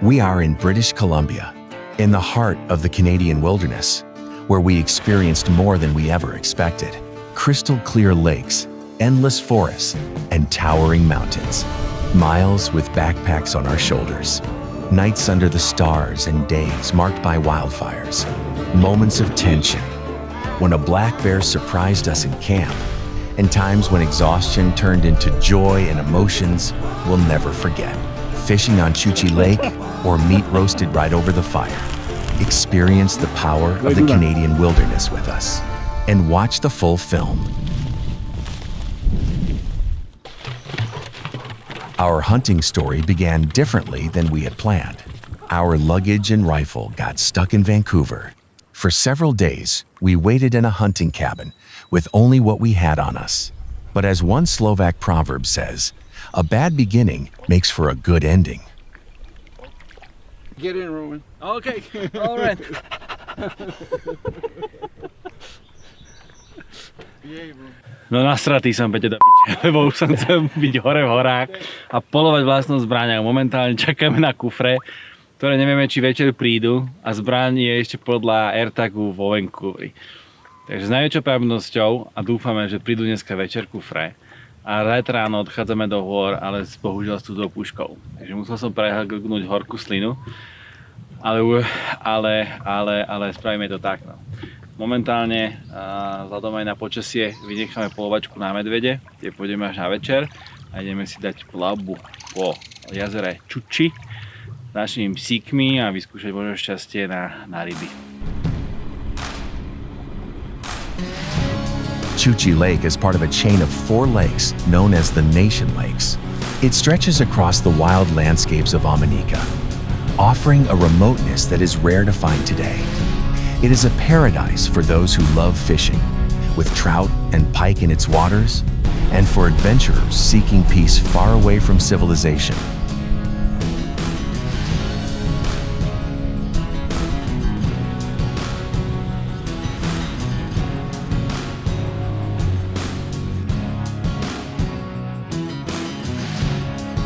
We are in British Columbia, in the heart of the Canadian wilderness, where we experienced more than we ever expected. Crystal clear lakes, endless forests, and towering mountains. Miles with backpacks on our shoulders. Nights under the stars and days marked by wildfires. Moments of tension, when a black bear surprised us in camp, and times when exhaustion turned into joy and emotions we'll never forget. Fishing on Chuchi Lake or meat roasted right over the fire. Experience the power of the Canadian wilderness with us and watch the full film. Our hunting story began differently than we had planned. Our luggage and rifle got stuck in Vancouver. For several days, we waited in a hunting cabin with only what we had on us. But as one Slovak proverb says, a bad beginning makes for a good ending. Get in, Roman. Okay, all right. No nasratý som, Peťo, do piče, lebo už som chcel byť hore v horách a polovať vlastnou zbraňou. Momentálne čakáme na kufre, ktoré nevieme, či večer prídu a zbraň je ešte podľa AirTagu vo Vancouveri. Takže s najväčšou pravdepodobnosťou a dúfame, že prídu dneska večer kufre a zajtra ráno odchádzame do hôr, ale bohužiaľ s túto puškou. Takže musel som prehlknúť horkú slinu, ale spravíme to tak. No. Momentálne, vzhľadom aj na počasie, vynecháme polovačku na medvede, kde pôjdeme až na večer a ideme si dať plavbu po jazere Chuchi s našimi psíkmi a vyskúšať možno šťastie na ryby. Chuchi Lake is part of a chain of 4 lakes known as the Nation Lakes. It stretches across the wild landscapes of Dominica, offering a remoteness that is rare to find today. It is a paradise for those who love fishing, with trout and pike in its waters, and for adventurers seeking peace far away from civilization.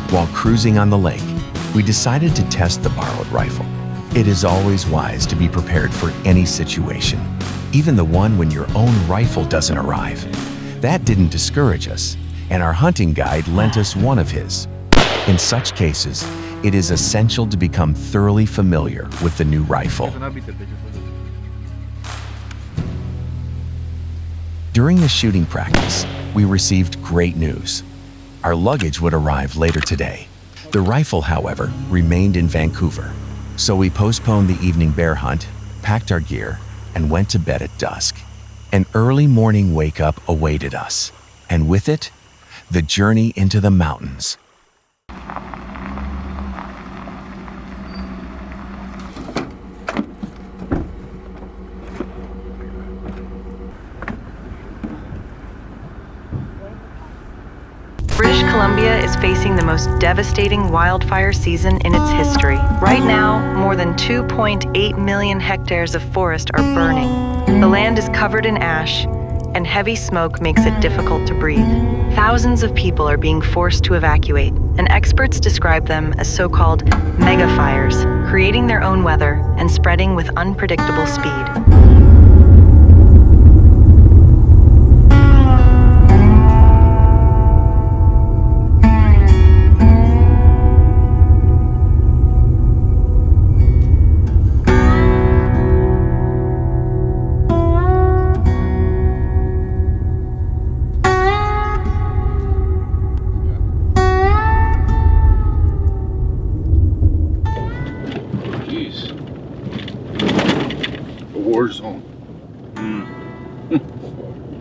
While cruising on the lake, we decided to test the borrowed rifle. It is always wise to be prepared for any situation, even the one when your own rifle doesn't arrive. That didn't discourage us, and our hunting guide lent us one of his. In such cases, it is essential to become thoroughly familiar with the new rifle. During the shooting practice, we received great news. Our luggage would arrive later today. The rifle, however, remained in Vancouver. So we postponed the evening bear hunt, packed our gear, and went to bed at dusk. An early morning wake-up awaited us, and with it, the journey into the mountains. British Columbia is facing the most devastating wildfire season in its history. Right now, more than 2.8 million hectares of forest are burning. The land is covered in ash, and heavy smoke makes it difficult to breathe. Thousands of people are being forced to evacuate, and experts describe them as so-called megafires, creating their own weather and spreading with unpredictable speed. War zone.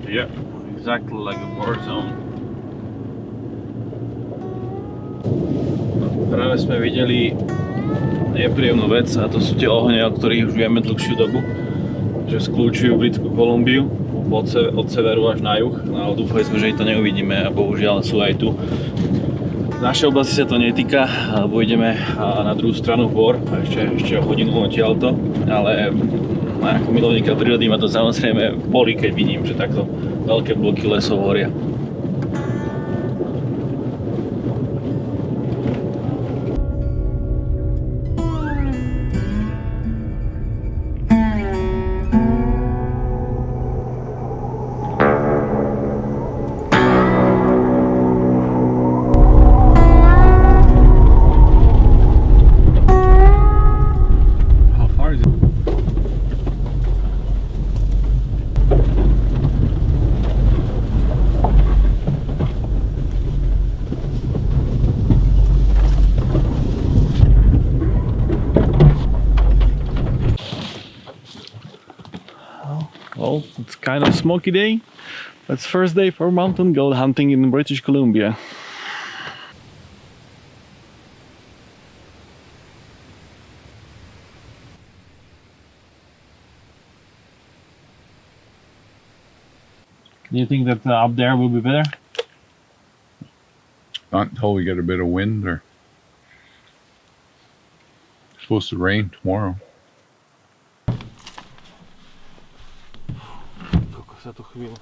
Yeah, exactly like a war zone. Práve sme videli nepríjemnú vec a to sú tie ohne, o ktorých už vieme dlhšiu dobu, že skľúčujú Britskú Kolumbiu od severu až na juh, no, ale dúfali sme, že ich to neuvidíme a bohužiaľ sú aj tu. V našej oblasti sa to netýka, lebo ideme na druhú stranu hôr, ešte o hodinu odtiaľto, ale ako milovníka prírody ma to samozrejme bolí, keď vidím, že takto veľké bloky lesov horia. Well, it's kind of smoky day. It's first day for mountain goat hunting in British Columbia. Do you think that up there will be better? Not until we get a bit of wind, or it's supposed to rain tomorrow. Za to chvíľu.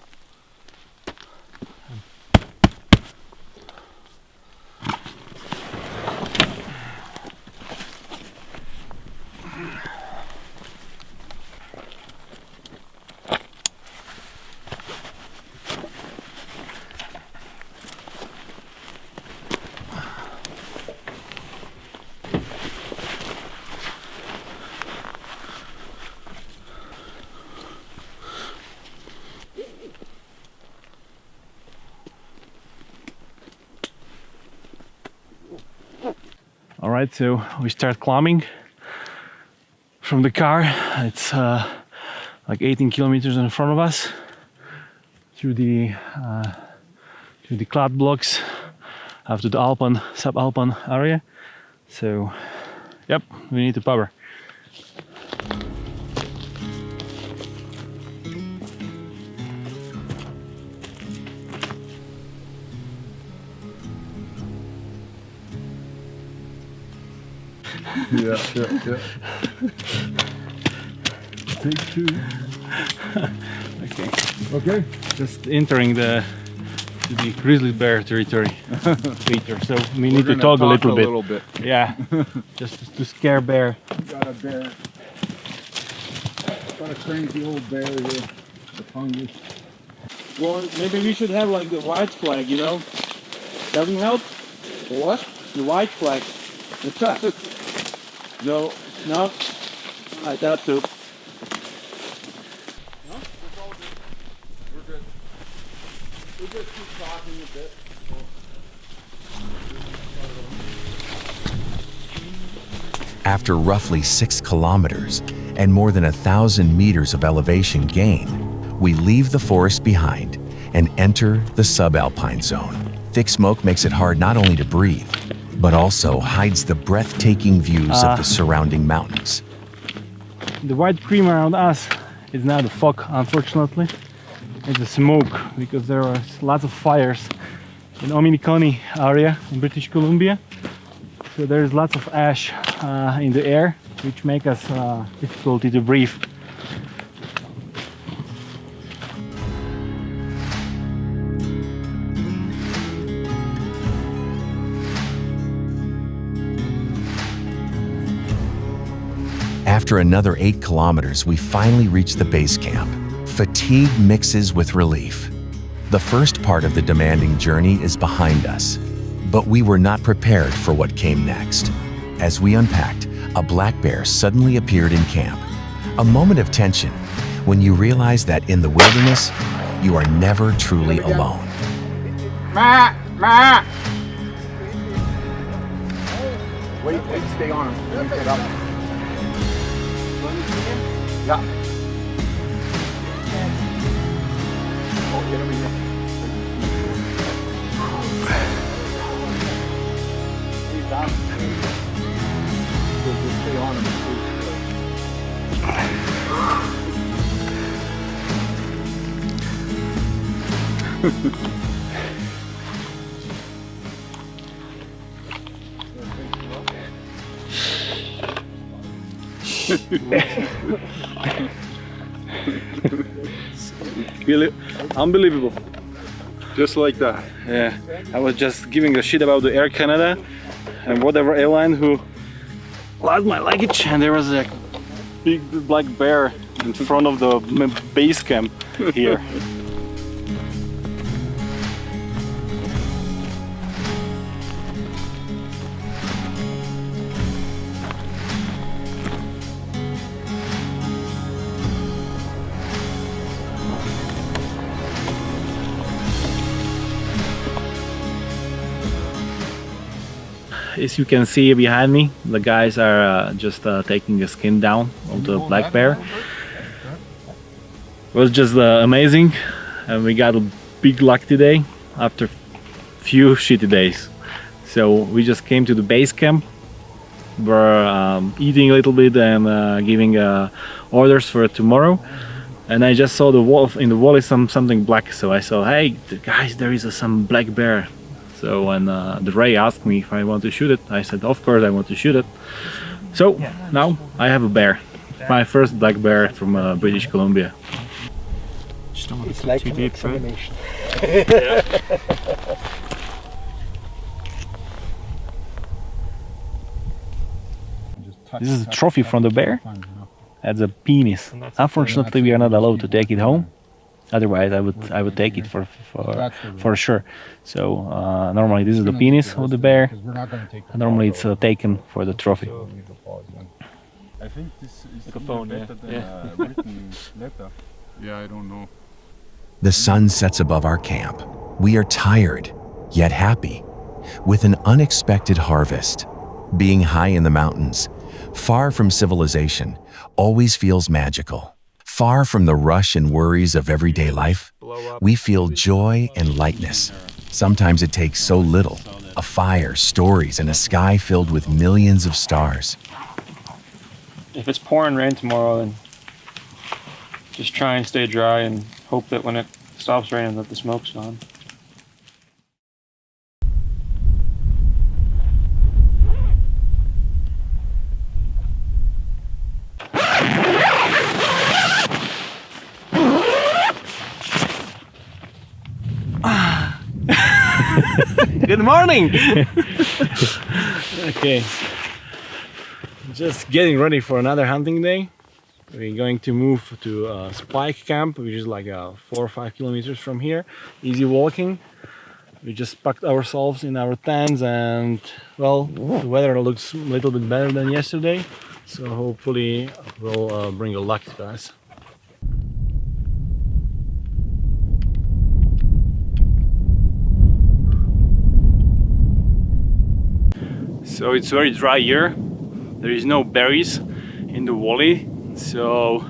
Alright, so we start climbing from the car. It's like 18 kilometers in front of us through the cloud blocks up to the alpine, subalpine area. So, yep, we need to power. Yeah. Take two. Okay. Just entering the grizzly bear territory, Peter. So we need to talk a little bit. Yeah, just to scare bear. Got a bear. Got a crazy old bear here. The fungus. Well, maybe we should have like the white flag, you know? Doesn't help? What? The white flag. The traffic. No. I thought so. No? It's all good. We're good. We just keep talking a bit. After roughly 6 kilometers and more than 1,000 meters of elevation gain, we leave the forest behind and enter the subalpine zone. Thick smoke makes it hard not only to breathe, but also hides the breathtaking views of the surrounding mountains. The white cream around us is not the fog, unfortunately. It's the smoke, because there are lots of fires in Ominikoni area in British Columbia. So there's lots of ash in the air, which make us difficulty to breathe. After another 8 kilometers, we finally reach the base camp. Fatigue mixes with relief. The first part of the demanding journey is behind us, but we were not prepared for what came next. As we unpacked, a black bear suddenly appeared in camp. A moment of tension when you realize that in the wilderness, you are never truly alone. Ma! Wait, stay on him. Let me get up. Yeah. Oh, get over here. He's down. Just stay on him. Really unbelievable. Just like that. Yeah, I was just giving a shit about the Air Canada and whatever airline who lost my luggage, and there was a big black bear in front of the base camp here. As you can see behind me, the guys are just taking the skin down of the black bear. It was just amazing, and we got a big luck today after few shitty days. So we just came to the base camp. We're eating a little bit and giving orders for tomorrow. And I just saw the wolf in the wall is something black. So I saw, hey guys, there is some black bear. So when the Ray asked me if I want to shoot it, I said, of course I want to shoot it. So now I have a bear. My first black bear from British Columbia. Just don't want It's to like too an deep, right? examination. This is a trophy from the bear. That's a penis. Unfortunately, we are not allowed to take it home. Otherwise, I would take it for sure. So normally this is the penis of the bear. Normally it's taken for the trophy. I think this is Like a phone, yeah. better than a written letter. Yeah, I don't know. The sun sets above our camp. We are tired, yet happy, with an unexpected harvest. Being high in the mountains, far from civilization, always feels magical. Far from the rush and worries of everyday life, we feel joy and lightness. Sometimes it takes so little, a fire, stories, and a sky filled with millions of stars. If it's pouring rain tomorrow, then just try and stay dry and hope that when it stops raining that the smoke's gone. Good morning! Okay. Just getting ready for another hunting day. We're going to move to Spike Camp, which is like 4 or 5 kilometers from here. Easy walking. We just packed ourselves in our tents, and well, the weather looks a little bit better than yesterday. So hopefully we'll bring a luck to us. So it's very dry here. There is no berries in the valley, so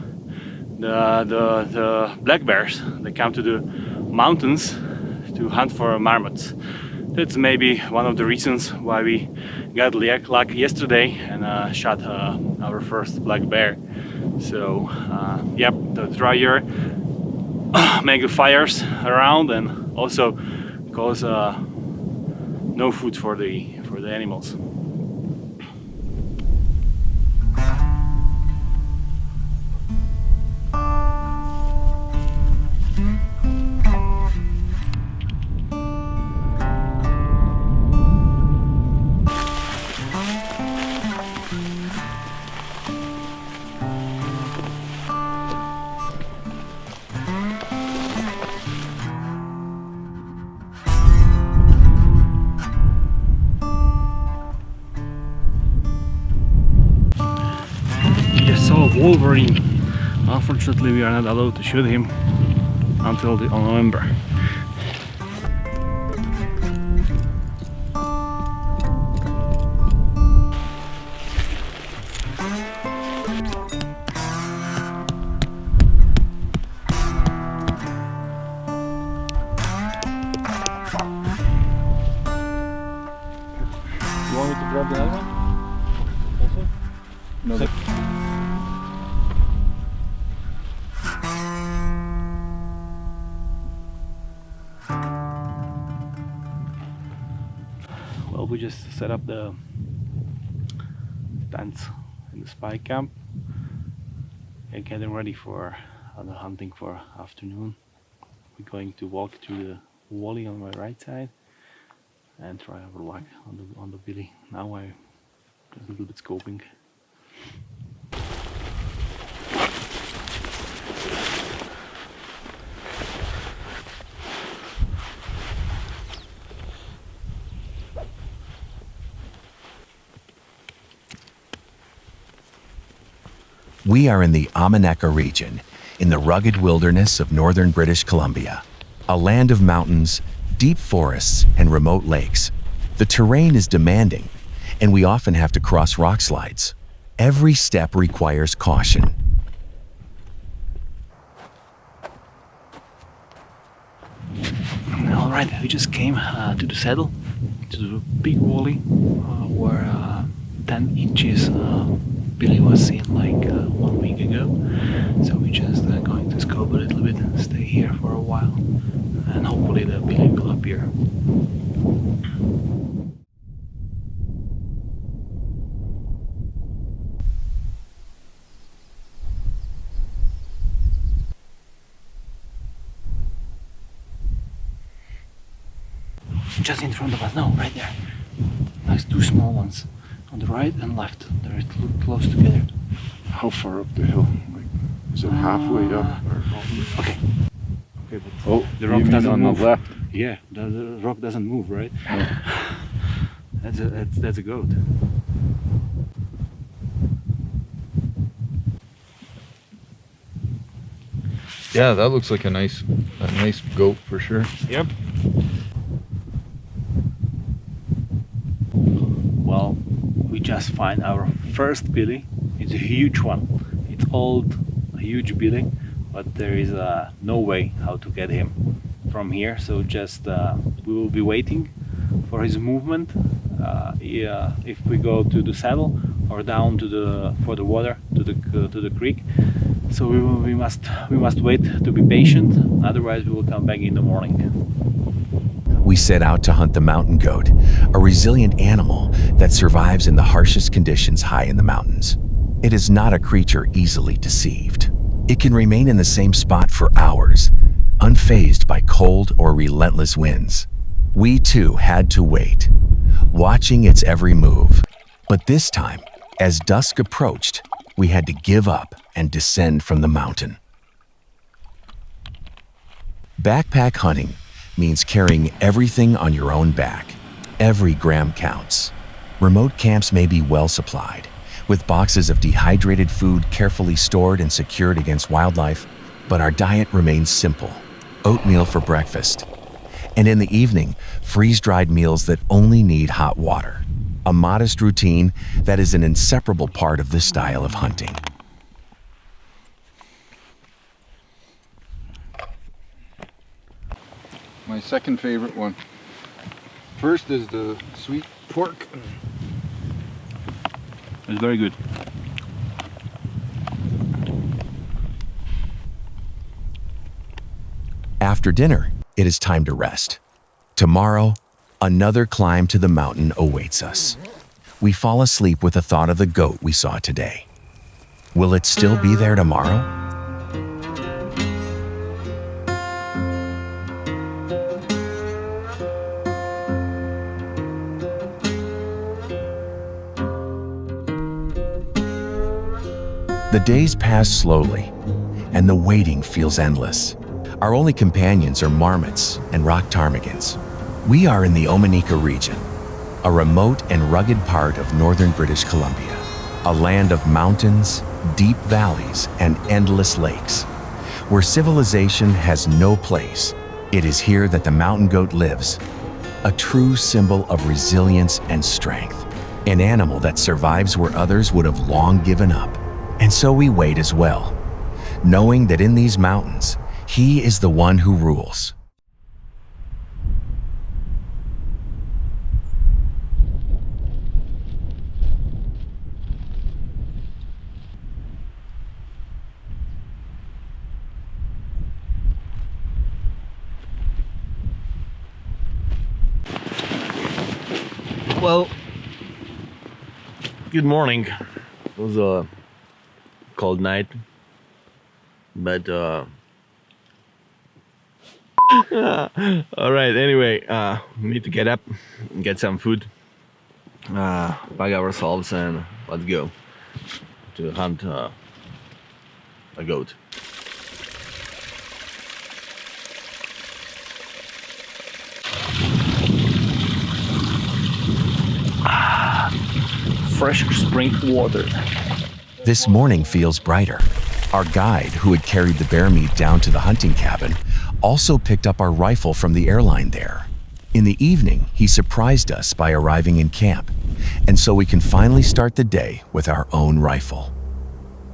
the black bears, they come to the mountains to hunt for marmots. That's maybe one of the reasons why we got luck yesterday and shot our first black bear. So yep, the dry year make the fires around and also cause no food for the animals. Wolverine. Unfortunately, we are not allowed to shoot him until November. You want me to grab the other one? Also? No. Well, we just set up the tents in the spike camp and getting ready for the hunting for afternoon. We're going to walk through the valley on my right side and try our luck on the billy. Now I'm just a little bit scoping. We are in the Amaneka region, in the rugged wilderness of northern British Columbia, a land of mountains, deep forests, and remote lakes. The terrain is demanding, and we often have to cross rock slides. Every step requires caution. Alright, we just came to the saddle, to the big valley where 10 inches Billy was seen like 1 week ago. So we're just going to scope a little bit, stay here for a while, and hopefully the Billy will appear. Just in front of us, no, right there. There's two small ones on the right and left. They're close together. How far up the hill? Like, is it halfway up? Okay. Okay, but Oh, the rock you mean doesn't on move. the left? Yeah, the rock doesn't move, right? That's a goat. Yeah, that looks like a nice goat for sure. Yep. Well, we just find our first Billy. It's a huge one. It's old, a huge Billy, but there is no way how to get him from here. So just we will be waiting for his movement. If we go to the saddle or down to the water to the creek. So we must wait to be patient. Otherwise, we will come back in the morning. We set out to hunt the mountain goat, a resilient animal that survives in the harshest conditions high in the mountains. It is not a creature easily deceived. It can remain in the same spot for hours, unfazed by cold or relentless winds. We too had to wait, watching its every move. But this time, as dusk approached, we had to give up and descend from the mountain. Backpack hunting means carrying everything on your own back. Every gram counts. Remote camps may be well supplied, with boxes of dehydrated food carefully stored and secured against wildlife, but our diet remains simple: oatmeal for breakfast, and in the evening, freeze-dried meals that only need hot water. A modest routine that is an inseparable part of this style of hunting. My second favorite one. First is the sweet pork. It's very good. After dinner, it is time to rest. Tomorrow, another climb to the mountain awaits us. We fall asleep with the thought of the goat we saw today. Will it still be there tomorrow? The days pass slowly, and the waiting feels endless. Our only companions are marmots and rock ptarmigans. We are in the Omanika region, a remote and rugged part of northern British Columbia, a land of mountains, deep valleys, and endless lakes. Where civilization has no place, it is here that the mountain goat lives, a true symbol of resilience and strength, an animal that survives where others would have long given up. And so we wait as well, knowing that in these mountains, he is the one who rules. Well, good morning. It was a cold night, but all right, anyway, we need to get up and get some food, pack ourselves, and let's go to hunt a goat. Fresh spring water. This morning feels brighter. Our guide, who had carried the bear meat down to the hunting cabin, also picked up our rifle from the airline there. In the evening, he surprised us by arriving in camp, and so we can finally start the day with our own rifle.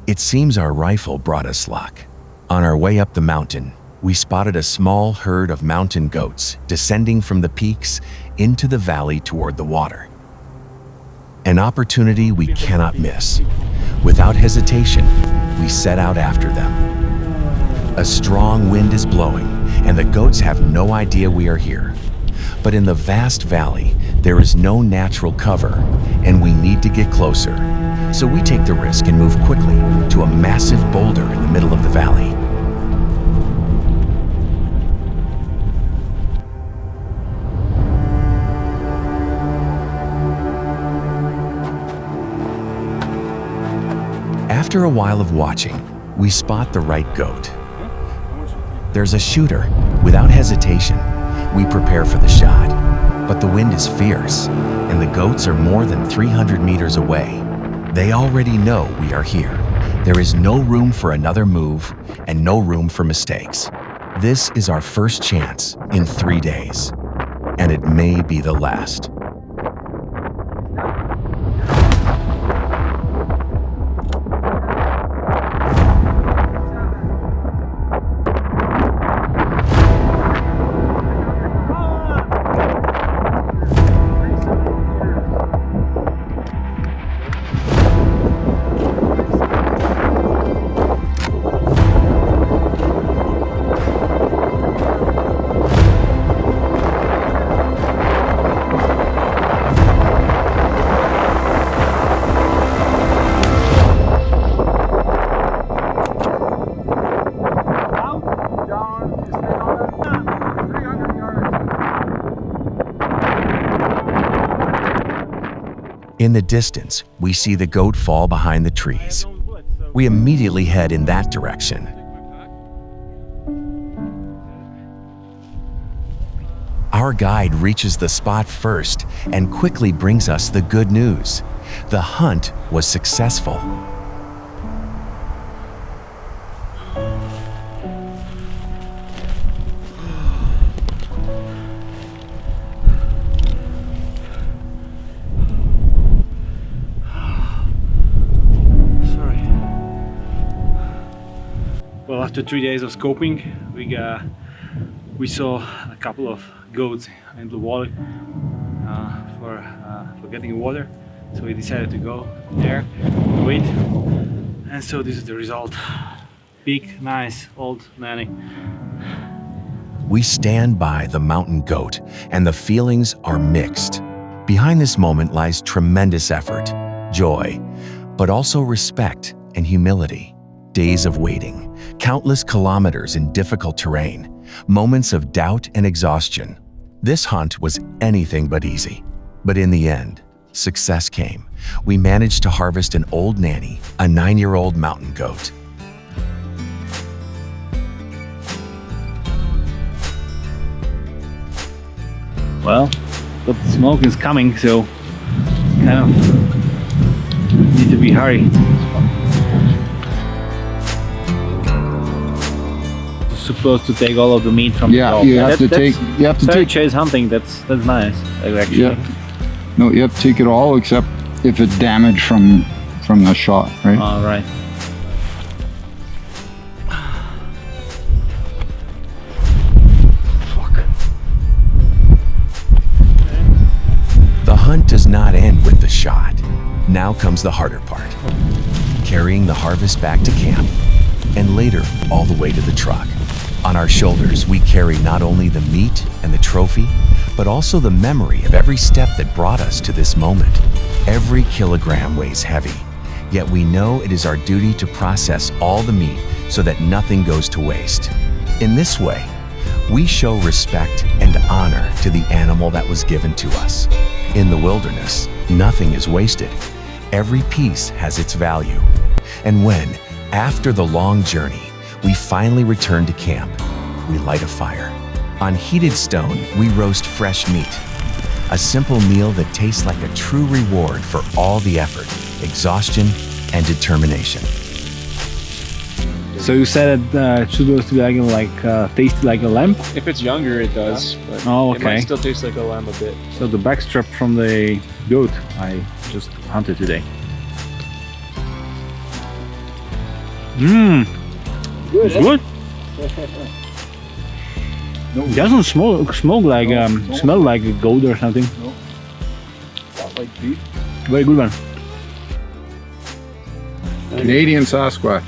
It seems our rifle brought us luck. On our way up the mountain, we spotted a small herd of mountain goats descending from the peaks into the valley toward the water. An opportunity we cannot miss. Without hesitation, we set out after them. A strong wind is blowing, and the goats have no idea we are here. But in the vast valley, there is no natural cover, and we need to get closer. So we take the risk and move quickly to a massive boulder in the middle of the valley. After a while of watching, we spot the right goat. There's a shooter. Without hesitation, we prepare for the shot. But the wind is fierce, and the goats are more than 300 meters away. They already know we are here. There is no room for another move and no room for mistakes. This is our first chance in 3 days, and it may be the last. In the distance, we see the goat fall behind the trees. We immediately head in that direction. Our guide reaches the spot first and quickly brings us the good news. The hunt was successful. Well, after 3 days of scoping, we saw a couple of goats in the water for getting water. So we decided to go there, wait, and so this is the result. Big, nice, old nanny. We stand by the mountain goat, and the feelings are mixed. Behind this moment lies tremendous effort, joy, but also respect and humility. Days of waiting, countless kilometers in difficult terrain, moments of doubt and exhaustion. This hunt was anything but easy. But in the end, success came. We managed to harvest an old nanny, a 9-year-old mountain goat. Well, but the smoke is coming, so kind of need to be hurry. Supposed to take all of the meat from the dog. You have to take chase hunting. That's nice, actually. Yeah. No, you have to take it all except if it's damaged from the shot, right? All right. Fuck. The hunt does not end with the shot. Now comes the harder part. Carrying the harvest back to camp, and later all the way to the truck. On our shoulders, we carry not only the meat and the trophy, but also the memory of every step that brought us to this moment. Every kilogram weighs heavy, yet we know it is our duty to process all the meat so that nothing goes to waste. In this way, we show respect and honor to the animal that was given to us. In the wilderness, nothing is wasted. Every piece has its value. And when, after the long journey, we finally return to camp, we light a fire. On heated stone, we roast fresh meat. A simple meal that tastes like a true reward for all the effort, exhaustion, and determination. So you said it should be like tasty like a lamb? If it's younger, it does. But Oh, It might okay. still taste like a lamb a bit. So the backstrap from the goat I just hunted today. Mmm. Good. It's good. It doesn't smoke like smell like a goat or something. No. Not like beef. Very good one. Canadian Sasquatch.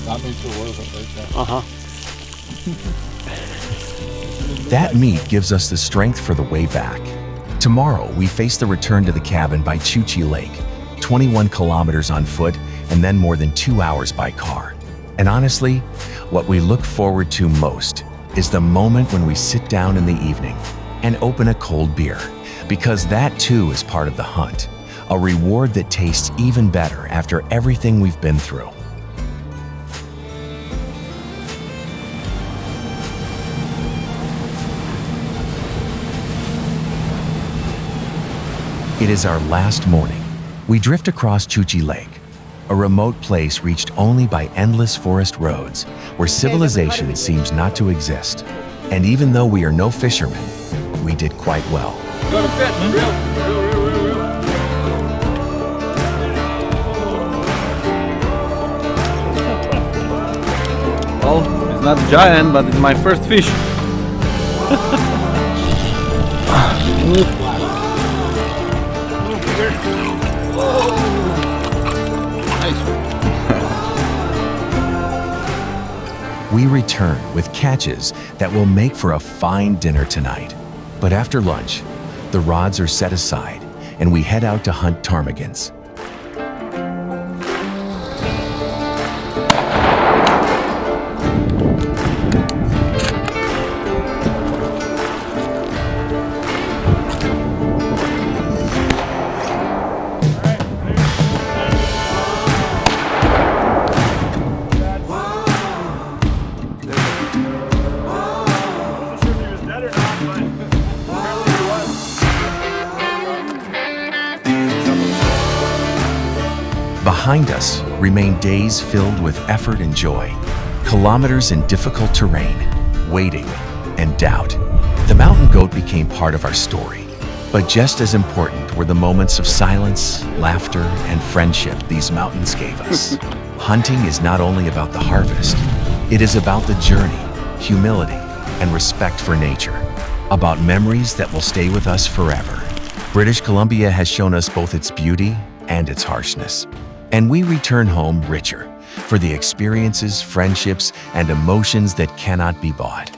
That makes it worth it right there. That meat gives us the strength for the way back. Tomorrow, we face the return to the cabin by Chuchi Lake, 21 kilometers on foot and then more than 2 hours by car. And honestly, what we look forward to most is the moment when we sit down in the evening and open a cold beer, because that too is part of the hunt, a reward that tastes even better after everything we've been through. It is our last morning. We drift across Chuchi Lake, a remote place reached only by endless forest roads where civilization seems not to exist. And even though we are no fishermen, we did quite well. Got a fit, real. Well, it's not giant, but it's my first fish. We return with catches that will make for a fine dinner tonight. But after lunch, the rods are set aside and we head out to hunt ptarmigans. Behind us remain days filled with effort and joy, kilometers in difficult terrain, waiting, and doubt. The mountain goat became part of our story, but just as important were the moments of silence, laughter, and friendship these mountains gave us. Hunting is not only about the harvest, it is about the journey, humility, and respect for nature, about memories that will stay with us forever. British Columbia has shown us both its beauty and its harshness. And we return home richer for the experiences, friendships, and emotions that cannot be bought.